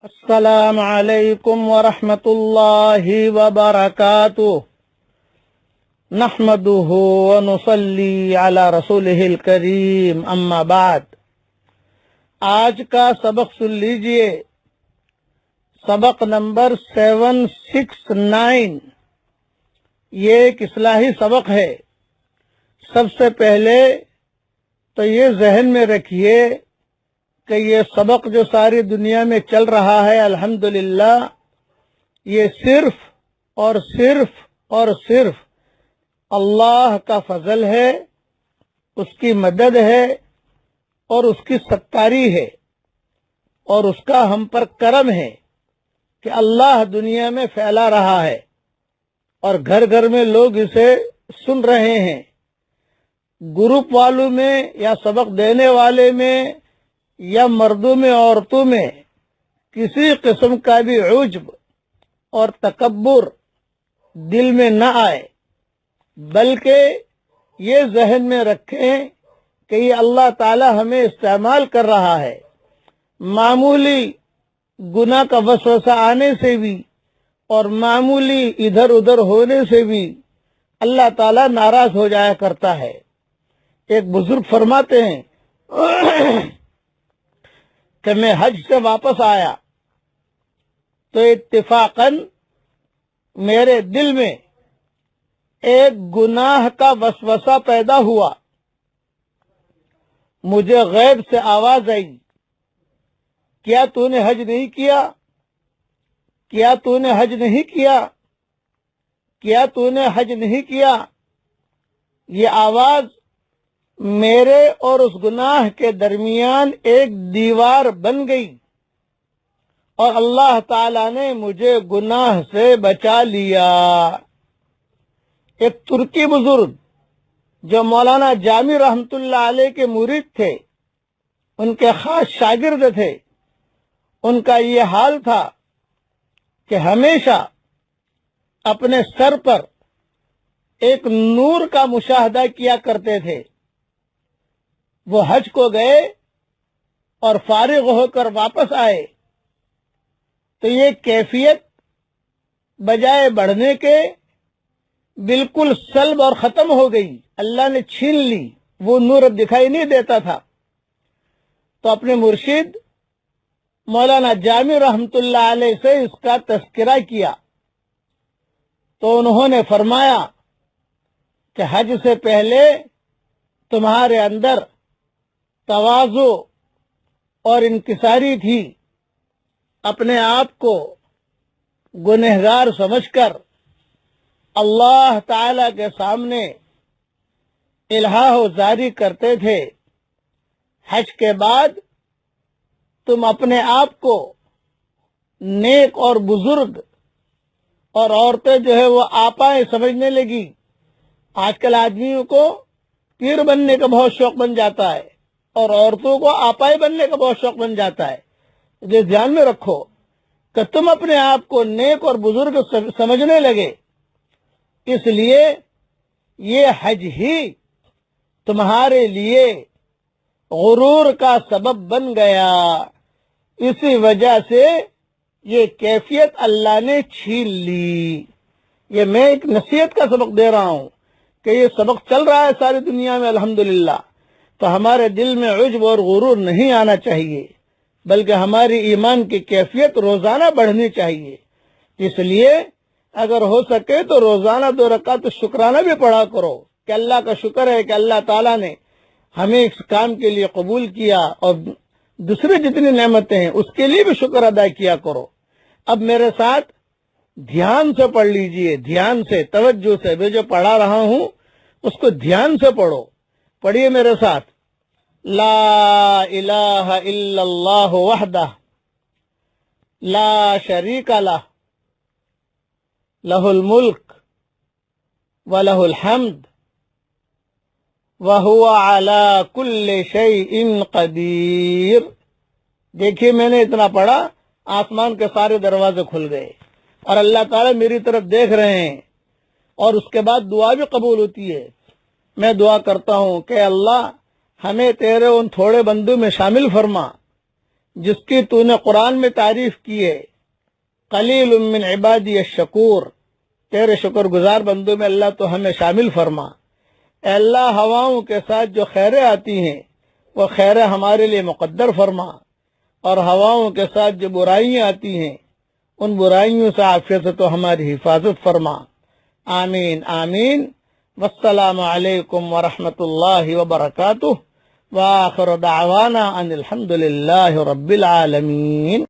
السلام علیکم ورحمۃ اللہ وبرکاتہ نحمده ونصلی علی رسولہ الکریم اما بعد۔ آج کا سبق سن لیجئے، سبق نمبر 769۔ یہ ایک اصلاحی سبق ہے۔ سب سے پہلے تو یہ ذہن میں رکھیے کہ یہ سبق جو ساری دنیا میں چل رہا ہے الحمدللہ، یہ صرف اور صرف اللہ کا فضل ہے، اس کی مدد ہے اور اس کی ستاری ہے اور اس کا ہم پر کرم ہے کہ اللہ دنیا میں پھیلا رہا ہے اور گھر گھر میں لوگ اسے سن رہے ہیں۔ گروپ والوں میں یا سبق دینے والے میں یا مردوں میں عورتوں میں کسی قسم کا بھی عجب اور تکبر دل میں نہ آئے، بلکہ یہ ذہن میں رکھیں کہ یہ اللہ تعالی ہمیں استعمال کر رہا ہے۔ معمولی گناہ کا وسوسہ آنے سے بھی اور معمولی ادھر ادھر ہونے سے بھی اللہ تعالی ناراض ہو جایا کرتا ہے۔ ایک بزرگ فرماتے ہیں کہ میں حج سے واپس آیا تو اتفاقاً میرے دل میں ایک گناہ کا وسوسہ پیدا ہوا۔ مجھے غیب سے آواز آئی، کیا تو نے حج نہیں کیا؟ کیا تو نے حج نہیں کیا؟ کیا تو نے حج نہیں کیا؟ یہ آواز میرے اور اس گناہ کے درمیان ایک دیوار بن گئی اور اللہ تعالی نے مجھے گناہ سے بچا لیا۔ ایک ترکی بزرگ جو مولانا جامی رحمت اللہ علیہ کے مرید تھے، ان کے خاص شاگرد تھے، ان کا یہ حال تھا کہ ہمیشہ اپنے سر پر ایک نور کا مشاہدہ کیا کرتے تھے۔ وہ حج کو گئے اور فارغ ہو کر واپس آئے تو یہ کیفیت بجائے بڑھنے کے بالکل سلب اور ختم ہو گئی، اللہ نے چھین لی، وہ نور اب دکھائی نہیں دیتا تھا۔ تو اپنے مرشد مولانا جامی رحمت اللہ علیہ سے اس کا تذکرہ کیا تو انہوں نے فرمایا کہ حج سے پہلے تمہارے اندر تواضع اور انکساری تھی، اپنے آپ کو گنہگار سمجھ کر اللہ تعالی کے سامنے الہا و زاری کرتے تھے۔ حج کے بعد تم اپنے آپ کو نیک اور بزرگ اور عورتیں جو ہے وہ آپائیں سمجھنے لگی۔ آج کل آدمیوں کو پیر بننے کا بہت شوق بن جاتا ہے اور عورتوں کو آپائی بننے کا بہت شوق بن جاتا ہے۔ یہ دھیان میں رکھو کہ تم اپنے آپ کو نیک اور بزرگ سمجھنے لگے، اس لیے یہ حج ہی تمہارے لیے غرور کا سبب بن گیا۔ اسی وجہ سے یہ کیفیت اللہ نے چھین لی۔ یہ میں ایک نصیحت کا سبق دے رہا ہوں کہ یہ سبق چل رہا ہے ساری دنیا میں الحمدللہ، تو ہمارے دل میں عجب اور غرور نہیں آنا چاہیے، بلکہ ہماری ایمان کی کیفیت روزانہ بڑھنی چاہیے۔ اس لیے اگر ہو سکے تو روزانہ 2 رکعت شکرانہ بھی پڑھا کرو کہ اللہ کا شکر ہے کہ اللہ تعالیٰ نے ہمیں اس کام کے لیے قبول کیا، اور دوسری جتنی نعمتیں ہیں اس کے لیے بھی شکر ادا کیا کرو۔ اب میرے ساتھ دھیان سے پڑھ لیجئے، دھیان سے، توجہ سے۔ میں جو پڑھا رہا ہوں اس کو دھیان سے پڑھو۔ پڑھیے میرے ساتھ، لا الہ الا اللہ وحدہ لا شریک لہ لہ الملک ولہ الحمد وہو علی کل شیء قدیر۔ دیکھیے میں نے اتنا پڑھا، آسمان کے سارے دروازے کھل گئے اور اللہ تعالیٰ میری طرف دیکھ رہے ہیں، اور اس کے بعد دعا بھی قبول ہوتی ہے۔ میں دعا کرتا ہوں کہ اللہ ہمیں تیرے ان تھوڑے بندوں میں شامل فرما جس کی تو نے قرآن میں تعریف کی ہے، قلیل من عبادی الشکور، تیرے شکر گزار بندوں میں اللہ تو ہمیں شامل فرما۔ اے اللہ، ہواؤں کے ساتھ جو خیریں آتی ہیں وہ خیریں ہمارے لیے مقدر فرما، اور ہواؤں کے ساتھ جو برائیاں آتی ہیں ان برائیوں سے عافیت سے تو ہماری حفاظت فرما۔ آمین آمین۔ والسلام علیکم ورحمۃ اللہ وبرکاتہ، وآخر دعوانا ان الحمد للہ رب العالمین۔